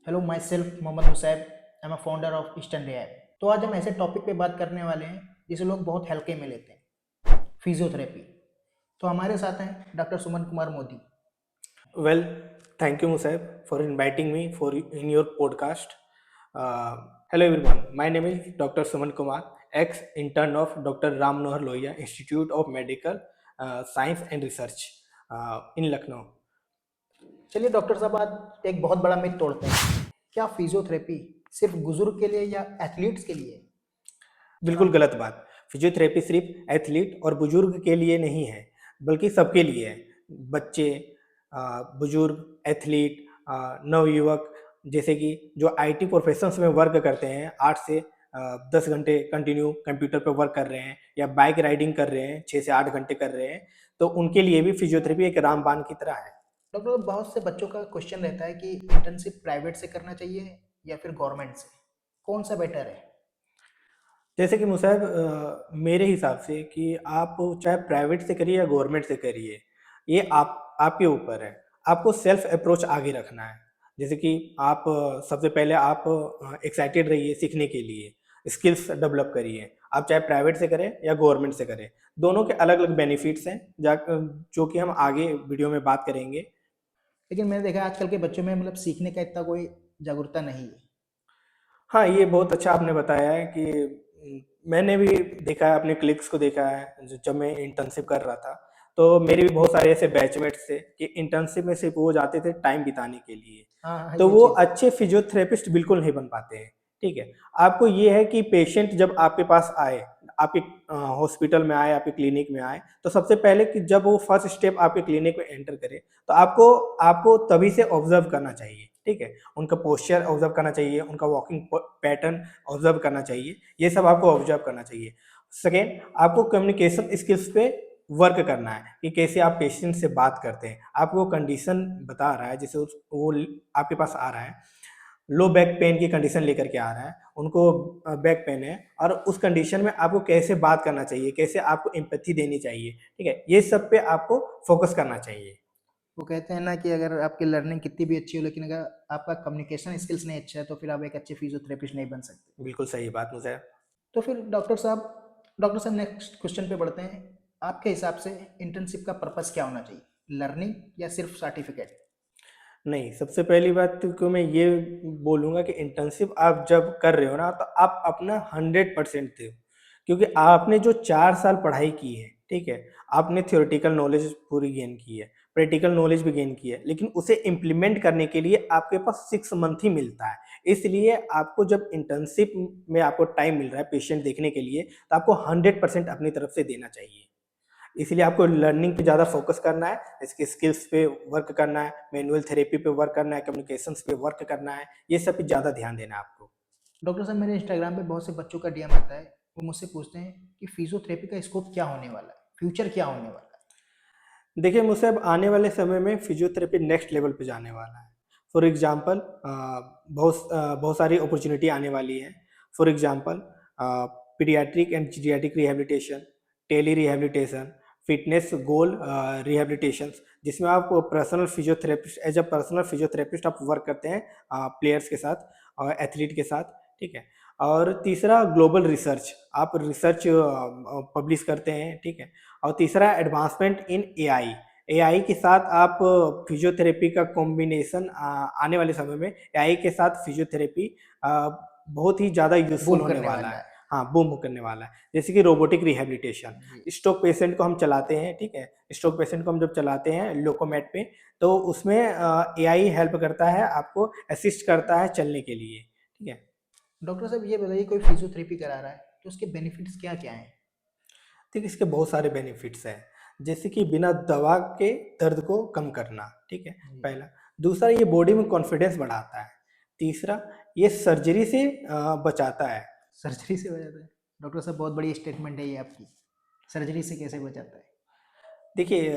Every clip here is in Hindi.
Hello myself Mohammad Musaib. I am a founder of Eastern Rehab. तो आज हम ऐसे टॉपिक पे बात करने वाले हैं जिसे लोग बहुत हल्के में लेते हैं, फिजियोथेरेपी। तो हमारे साथ हैं doctor Suman Kumar Modi. Well, thank you, Musab, for inviting me for in your podcast. Uh, Hello, everyone. My name is Dr. Suman Kumar, ex-intern of Dr. Ram Manohar Lohia Institute of Medical Science and Research in Lucknow. चलिए डॉक्टर साहब, आज एक बहुत बड़ा मिथ तोड़ते हैं। क्या फिजियोथेरेपी सिर्फ बुजुर्ग के लिए या एथलीट्स के लिए है? बिल्कुल गलत बात। फिजियोथेरेपी सिर्फ एथलीट और बुजुर्ग के लिए नहीं है, बल्कि सबके लिए है। बच्चे, बुजुर्ग, एथलीट, नवयुवक, जैसे कि जो आईटी प्रोफेशंस में वर्क करते हैं, 8 से 10 घंटे कंटिन्यू कंप्यूटर पे वर्क कर रहे हैं, या बाइक राइडिंग कर रहे हैं, 6 से 8 घंटे कर रहे हैं, तो उनके लिए भी फिजियोथेरेपी एक रामबाण की तरह है। डॉक्टर, बहुत से बच्चों का क्वेश्चन रहता है कि इंटर्नशिप प्राइवेट से करना चाहिए या फिर गवर्नमेंट से, कौन सा बेटर है? जैसे कि मुसाहिब, मेरे हिसाब से कि आप चाहे प्राइवेट से करिए या गवर्नमेंट से करिए, ये आपके ऊपर है। आपको सेल्फ अप्रोच आगे रखना है। जैसे कि आप सबसे पहले आप एक्साइटेड रहिए सीखने के लिए, स्किल्स डेवलप करिए। आप चाहे प्राइवेट से करें या गवर्नमेंट से करें, दोनों के अलग अलग बेनिफिट्स हैं, जो कि हम आगे वीडियो में बात करेंगे। लेकिन मैंने देखा है आजकल के बच्चों में मतलब सीखने का इतना कोई जागरूकता नहीं है। हाँ, ये बहुत अच्छा आपने बताया है कि मैंने भी देखा है, अपने कलीग्स को देखा है, जब मैं इंटर्नशिप कर रहा था, तो मेरे भी बहुत सारे ऐसे बैचमेट्स थे कि इंटर्नशिप में सिर्फ वो जाते थे टाइम बिताने के लिए। हाँ हाँ, तो ये वो चीज़ है। अच्छे फिजियोथेरेपिस्ट बिल्कुल नहीं बन पाते हैं, ठीक है? आपको ये है कि पेशेंट जब आपके पास आए, आपके हॉस्पिटल में आए, आपके क्लिनिक में आए, तो सबसे पहले कि जब वो फर्स्ट स्टेप आपके क्लिनिक में एंटर करे, तो आपको आपको तभी से ऑब्जर्व करना चाहिए, ठीक है? उनका पोस्चर ऑब्जर्व करना चाहिए, उनका वॉकिंग पैटर्न ऑब्जर्व करना चाहिए, ये सब आपको ऑब्जर्व करना चाहिए। सेकेंड, आपको कम्युनिकेशन स्किल्स पे वर्क करना है कि कैसे आप पेशेंट से बात करते हैं। आपको कंडीशन बता रहा है, जैसे वो आपके पास आ रहा है, लो बैक पेन की कंडीशन लेकर के आ रहा है, उनको बैक पेन है, और उस कंडीशन में आपको कैसे बात करना चाहिए, कैसे आपको एम्पैथी देनी चाहिए, ठीक है? ये सब पे आपको फोकस करना चाहिए। वो कहते हैं ना कि अगर आपकी लर्निंग कितनी भी अच्छी हो, लेकिन अगर आपका कम्युनिकेशन स्किल्स नहीं अच्छा है तो फिर आप एक अच्छे फिजियोथेरेपिस्ट नहीं बन सकते। बिल्कुल सही बात मुझे। तो फिर डॉक्टर साहब नेक्स्ट क्वेश्चन पे बढ़ते हैं। आपके हिसाब से इंटर्नशिप का पर्पस क्या होना चाहिए, लर्निंग या सिर्फ सर्टिफिकेट? नहीं, सबसे पहली बात तो मैं ये बोलूँगा कि इंटर्नशिप आप जब कर रहे हो ना, तो आप अपना 100% दो। क्योंकि आपने जो 4 साल पढ़ाई की है, ठीक है? आपने थ्योरेटिकल नॉलेज पूरी गेन की है, प्रैक्टिकल नॉलेज भी गेन की है, लेकिन उसे इम्प्लीमेंट करने के लिए आपके पास 6 मंथ ही मिलता है। इसलिए आपको जब इंटर्नशिप में आपको टाइम मिल रहा है पेशेंट देखने के लिए, तो आपको 100% अपनी तरफ से देना चाहिए। इसलिए आपको लर्निंग पे ज़्यादा फोकस करना है, इसके स्किल्स पे वर्क करना है, मैनुअल थेरेपी पे वर्क करना है, कम्युनिकेशंस पे वर्क करना है, ये सब पे ज़्यादा ध्यान देना है आपको। डॉक्टर साहब, मेरे इंस्टाग्राम पे बहुत से बच्चों का डीएम आता है। वो मुझसे पूछते हैं कि फिजियोथेरेपी का स्कोप क्या होने वाला है, फ्यूचर क्या होने वाला है? देखिए मुझसे अब आने वाले समय में फिजियोथेरेपी नेक्स्ट लेवल पे जाने वाला है। फॉर एग्जांपल बहुत सारी अपॉर्चुनिटी आने वाली है। For example paediatric and geriatric rehabilitation, tele rehabilitation, fitness goal rehabilitation, जिसमें आप personal physiotherapist as a personal physiotherapist आप वर्क करते हैं प्लेयर्स के साथ और एथलीट के साथ, ठीक है? और तीसरा ग्लोबल रिसर्च, आप रिसर्च पब्लिश करते हैं, ठीक है? और तीसरा एडवांसमेंट इन एआई। एआई के साथ आप फिजियोथेरेपी का कॉम्बिनेशन आने वाले समय में एआई के साथ फिजियोथेरेपी बहुत ही ज़्यादा यूज़फुल बूम होने करने वाला वाला है। है। हाँ, बूम करने वाला है। जैसे कि रोबोटिक रिहैबिलिटेशन, जी। स्ट्रोक पेशेंट को हम चलाते हैं, ठीक है? स्ट्रोक पेशेंट को हम जब चलाते हैं लोकोमेट पे, तो उसमें एआई हेल्प करता है, आपको असिस्ट करता है चलने के लिए, ठीक है? डॉक्टर साहब, ये बताइए, कोई फिजियोथेरेपी करा रहा है तो उसके बेनिफिट्स क्या क्या हैं? ठीक, इसके बहुत सारे बेनिफिट्स हैं, जैसे कि बिना दवा के दर्द को कम करना, ठीक है? जी। पहला। दूसरा, ये बॉडी में कॉन्फिडेंस बढ़ाता है। तीसरा, ये सर्जरी से बचाता है। सर्जरी से हो जाता है? डॉक्टर साहब, बहुत बड़ी स्टेटमेंट है ये आपकी। सर्जरी से कैसे बचाता है? देखिए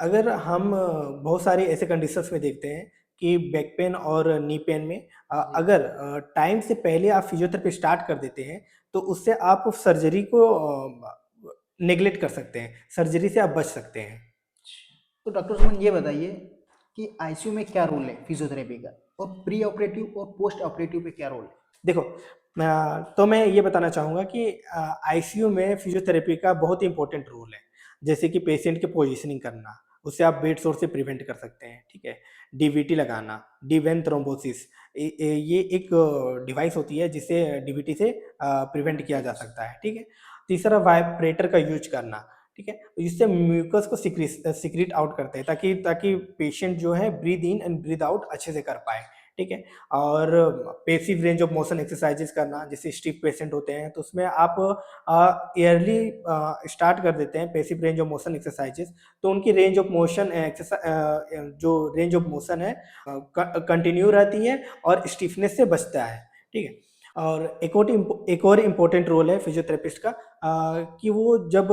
अगर हम बहुत सारे ऐसे कंडीशंस में देखते हैं कि बैक पेन और नी पेन में जी। अगर टाइम से पहले आप फिजियोथेरेपी स्टार्ट कर देते हैं, तो उससे आप सर्जरी को नेग्लेक्ट कर सकते हैं, सर्जरी से आप बच सकते हैं। तो डॉक्टर सुमन, ये बताइए कि आईसीयू में क्या रोल है फिजियोथेरेपी का, और प्री ऑपरेटिव और पोस्ट ऑपरेटिव पे क्या रोल है? देखो, तो मैं ये बताना चाहूँगा कि आईसीयू में फिजियोथेरेपी का बहुत ही इम्पोर्टेंट रोल है। जैसे कि पेशेंट की पोजीशनिंग करना, उससे आप बेड सोर से प्रिवेंट कर सकते हैं, ठीक है? डीवीटी लगाना, डी वेन थ्रोम्बोसिस, ये एक डिवाइस होती है जिससे डीवीटी से प्रिवेंट किया जा सकता है, ठीक है? तीसरा, वाइब्रेटर का यूज़ करना, ठीक है? इससे म्यूकस को सीक्रेट आउट करते हैं, ताकि ताकि पेशेंट जो है breathe in and breathe out अच्छे से कर पाए, ठीक है? और passive range of motion exercises करना, जैसे स्टिफ पेशेंट होते हैं तो उसमें आप ईयरली स्टार्ट कर देते हैं passive range of motion exercises, तो उनकी रेंज ऑफ मोशन जो रेंज ऑफ मोशन है कंटिन्यू रहती है और स्टिफनेस से बचता है, ठीक है? और एक और इम्पोर्टेंट रोल है फिजियोथेरेपिस्ट का, कि वो जब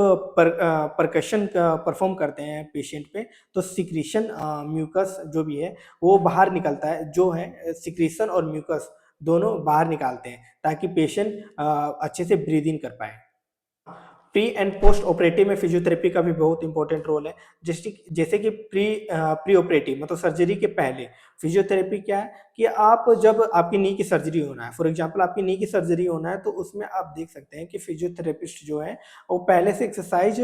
परकशन परफॉर्म करते हैं पेशेंट पे, तो सिक्रीशन म्यूकस जो भी है वो बाहर निकलता है, जो है सिक्रीशन और म्यूकस दोनों बाहर निकालते हैं, ताकि पेशेंट अच्छे से ब्रीद इन कर पाए। प्री एंड पोस्ट ऑपरेटिव में फिजियोथेरेपी का भी बहुत इंपॉर्टेंट रोल है। जैसे कि प्री ऑपरेटिव मतलब सर्जरी के पहले फिजियोथेरेपी क्या है कि आप जब आपकी नी की सर्जरी होना है, फॉर एग्जांपल आपकी नी की सर्जरी होना है, तो उसमें आप देख सकते हैं कि फिजियोथेरेपिस्ट जो है वो पहले से एक्सरसाइज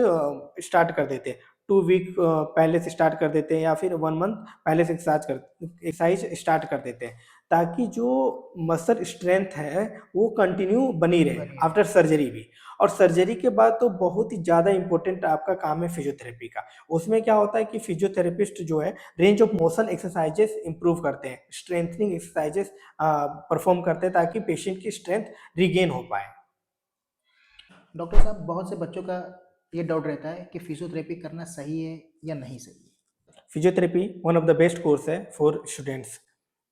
स्टार्ट कर देते हैं। 2 वीक पहले से स्टार्ट कर देते हैं, या फिर 1 मंथ पहले से एक्सरसाइज स्टार्ट कर देते हैं, ताकि जो मसल स्ट्रेंथ है वो कंटिन्यू बनी रहे बनी आफ्टर रहे। सर्जरी भी। और सर्जरी के बाद तो बहुत ही ज़्यादा इम्पोर्टेंट आपका काम है फिजियोथेरेपी का। उसमें क्या होता है कि फिजियोथेरेपिस्ट जो है range of motion exercises improve करते हैं, स्ट्रेंथनिंग एक्सरसाइजेस परफॉर्म करते हैं, ताकि पेशेंट की स्ट्रेंथ रिगेन हो पाए। डॉक्टर साहब, बहुत से बच्चों का ये डाउट रहता है कि फिजियोथेरेपी करना सही है या नहीं सही है? Physiotherapy one of the best course है फॉर स्टूडेंट्स।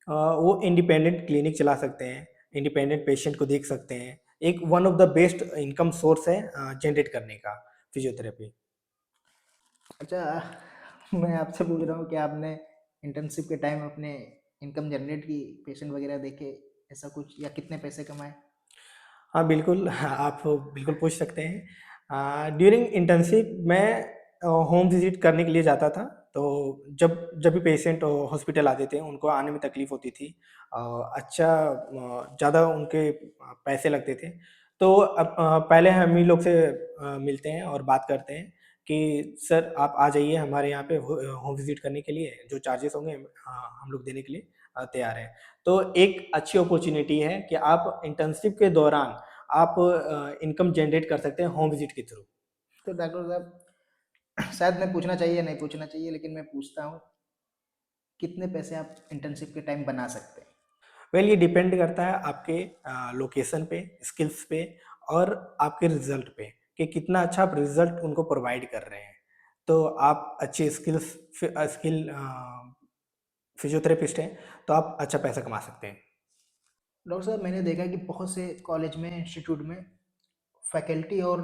वो इंडिपेंडेंट क्लिनिक चला सकते हैं, इंडिपेंडेंट पेशेंट को देख सकते हैं, एक one of the best income source है जनरेट करने का फिजियोथेरेपी। अच्छा, मैं आपसे पूछ रहा हूँ कि आपने इंटर्नशिप के टाइम अपने इनकम जनरेट की, पेशेंट वगैरह देखे, ऐसा कुछ, या कितने पैसे कमाए? हाँ, बिल्कुल। आप बिल्कुल पूछ सकते हैं। ड्यूरिंग इंटर्नशिप मैं होम विज़िट करने के लिए जाता था, तो जब भी पेशेंट हॉस्पिटल आते थे, उनको आने में तकलीफ़ होती थी। अच्छा, ज़्यादा उनके पैसे लगते थे। तो पहले हम ही लोग से मिलते हैं और बात करते हैं कि सर आप आ जाइए हमारे यहाँ पे होम विज़िट करने के लिए, जो चार्जेस होंगे हम लोग देने के लिए तैयार हैं। तो एक अच्छी अपॉर्च्युनिटी है कि आप इंटर्नशिप के दौरान आप इनकम जनरेट कर सकते हैं होम विजिट के थ्रू। तो डॉक्टर साहब, शायद मैं पूछना चाहिए या नहीं पूछना चाहिए, लेकिन मैं पूछता हूँ, कितने पैसे आप इंटर्नशिप के टाइम बना सकते हैं? वेल, ये डिपेंड करता है आपके लोकेशन पे, स्किल्स पे और आपके रिजल्ट पे, कि कितना अच्छा आप रिजल्ट उनको प्रोवाइड कर रहे हैं। तो आप अच्छे स्किल फिजियोथेरेपिस्ट हैं, तो आप अच्छा पैसा कमा सकते हैं। डॉक्टर साहब, मैंने देखा है कि बहुत से कॉलेज में, इंस्टीट्यूट में फैकल्टी और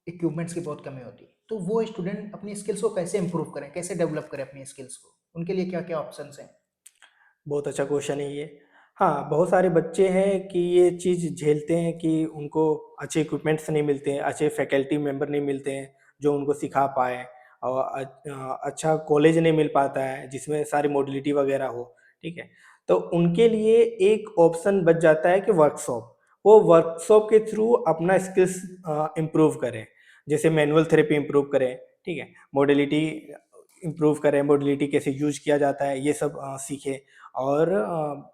इक्विपमेंट्स की बहुत कमी होती है, तो वो स्टूडेंट अपनी स्किल्स को कैसे इंप्रूव करें, कैसे डेवलप करें अपनी स्किल्स को? उनके लिए क्या क्या ऑप्शंस हैं? बहुत अच्छा क्वेश्चन है ये। हाँ, बहुत सारे बच्चे हैं कि ये चीज़ झेलते हैं कि उनको अच्छे इक्विपमेंट्स नहीं मिलते हैं, अच्छे फैकल्टी मेंबर नहीं मिलते हैं, जो उनको सिखा पाएँ, और अच्छा कॉलेज नहीं मिल पाता है, जिसमें सारी मॉड्यूलिटी वगैरह हो, ठीक है? तो उनके लिए एक ऑप्शन बच जाता है कि वर्कशॉप। वो वर्कशॉप के थ्रू अपना स्किल्स इम्प्रूव करें। जैसे मैनुअल थेरेपी इम्प्रूव करें, ठीक है? मॉड्यूलिटी इम्प्रूव करें, मॉड्यूलिटी कैसे यूज़ किया जाता है, ये सब सीखें। और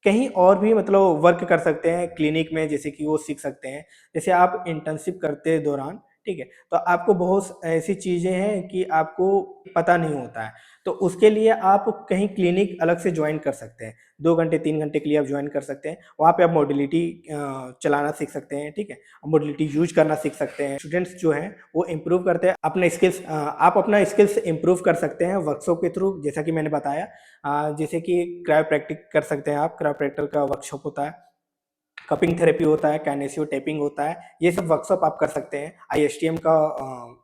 कहीं और भी मतलब वर्क कर सकते हैं क्लिनिक में, जैसे कि वो सीख सकते हैं। जैसे आप इंटर्नशिप करते दौरान, ठीक है, तो आपको बहुत ऐसी चीज़ें हैं कि आपको पता नहीं होता है, तो उसके लिए आप कहीं क्लिनिक अलग से जॉइन कर सकते हैं। 2 घंटे 3 घंटे के लिए आप जॉइन कर सकते हैं, वहाँ पे आप मॉड्यूलिटी चलाना सीख सकते हैं, ठीक है, मॉड्यूलिटी यूज करना सीख सकते हैं। स्टूडेंट्स जो हैं वो इम्प्रूव करते हैं अपने स्किल्स, आप अपना स्किल्स इम्प्रूव कर सकते हैं वर्कशॉप के थ्रू, जैसा कि मैंने बताया। जैसे कि क्रायोप्रैक्टिक कर सकते हैं आप, क्रायोप्रैक्टर का वर्कशॉप होता है, कपिंग थेरेपी होता है, काइनेसियो टेपिंग होता है, ये सब वर्कशॉप आप कर सकते हैं। आईएसटीएम का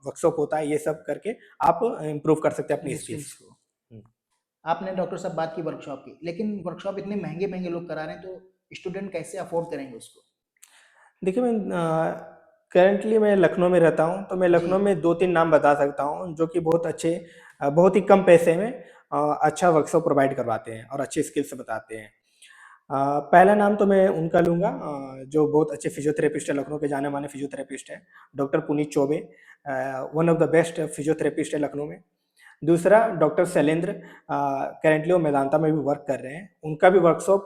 वर्कशॉप होता है, ये सब करके आप इम्प्रूव कर सकते हैं अपनी अपनी स्किल्स। स्किल्स को। आपने डॉक्टर साहब बात की वर्कशॉप की, लेकिन वर्कशॉप इतने महंगे महंगे लोग करा रहे हैं, तो स्टूडेंट कैसे अफोर्ड करेंगे उसको? देखिए, मैं करंटली मैं लखनऊ में रहता हूँ, तो मैं जी। लखनऊ में 2-3 नाम बता सकता हूँ, जो कि बहुत अच्छे बहुत ही कम पैसे में अच्छा वर्कशॉप प्रोवाइड करवाते हैं और अच्छे स्किल्स बताते हैं। पहला नाम तो मैं उनका लूँगा, जो बहुत अच्छे फिजियोथेरेपिस्ट है, लखनऊ के जाने-माने फिजियोथेरेपिस्ट हैं, doctor Puneet Choubey, one of the best physiotherapist है लखनऊ में। दूसरा डॉक्टर शैलेंद्र, करेंटली वो मेदांता में भी वर्क कर रहे हैं। उनका भी वर्कशॉप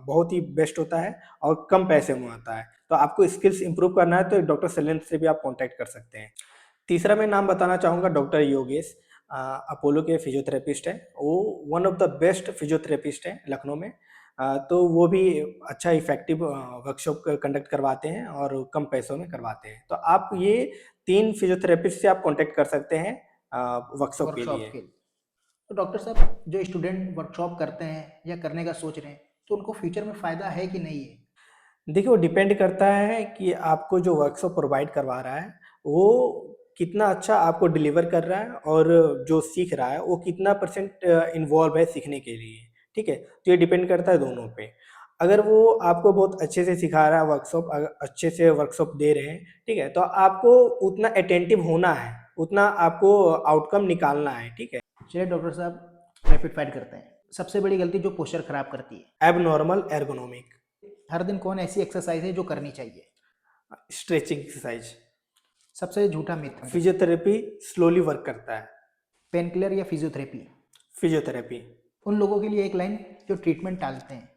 बहुत ही बेस्ट होता है और कम पैसे में होता है। तो आपको स्किल्स इम्प्रूव करना है तो डॉक्टर शैलेंद्र से भी आप कॉन्टैक्ट कर सकते हैं। तीसरा मैं नाम बताना चाहूँगा डॉक्टर योगेश, अपोलो के फिजियोथेरेपिस्ट हैं। वो one of the best physiotherapist हैं लखनऊ में। तो वो भी अच्छा इफ़ेक्टिव वर्कशॉप कंडक्ट करवाते हैं और कम पैसों में करवाते हैं। तो आप ये 3 फिजियोथेरेपिस्ट से आप कॉन्टैक्ट कर सकते हैं वर्कशॉप के वर्कशॉप लिए। के लिए। तो डॉक्टर साहब, जो स्टूडेंट वर्कशॉप करते हैं या करने का सोच रहे हैं, तो उनको फ्यूचर में फ़ायदा है कि नहीं है? देखिए, वो डिपेंड करता है कि आपको जो वर्कशॉप प्रोवाइड करवा रहा है, वो कितना अच्छा आपको डिलीवर कर रहा है और जो सीख रहा है, वो कितना परसेंट इन्वॉल्व है सीखने के लिए, ठीक है? तो ये डिपेंड करता है दोनों पे। अगर वो आपको बहुत अच्छे से सिखा रहा है वर्कशॉप, अच्छे से वर्कशॉप दे रहे हैं, ठीक है? तो आपको उतना अटेंटिव होना है, उतना आपको आउटकम निकालना है, ठीक है? चलिए डॉक्टर साहब, रैपिड फायर करते हैं। सबसे बड़ी गलती जो पोस्चर खराब करती है। एबनॉर्मल एर्गोनॉमिक, हर दिन कौन ऐसी एक्सरसाइज है जो करनी चाहिए? स्ट्रेचिंग एक्सरसाइज, सबसे झूठा मिथ। फिजियोथेरेपी स्लोली वर्क करता है, पेन किलर या फिजियोथेरेपी? फिजियोथेरेपी। उन लोगों के लिए एक लाइन जो ट्रीटमेंट टालते हैं।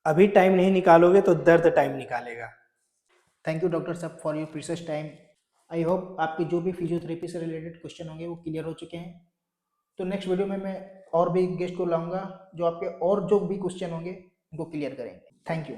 अभी टाइम नहीं निकालोगे तो दर्द टाइम निकालेगा। थैंक यू डॉक्टर साहब for your precious time. I hope आपके जो भी फिजियोथेरेपी से रिलेटेड क्वेश्चन होंगे वो क्लियर हो चुके हैं। तो नेक्स्ट वीडियो में मैं और भी गेस्ट को लाऊंगा जो आपके और जो भी क्वेश्चन होंगे उनको क्लियर करेंगे। Thank you.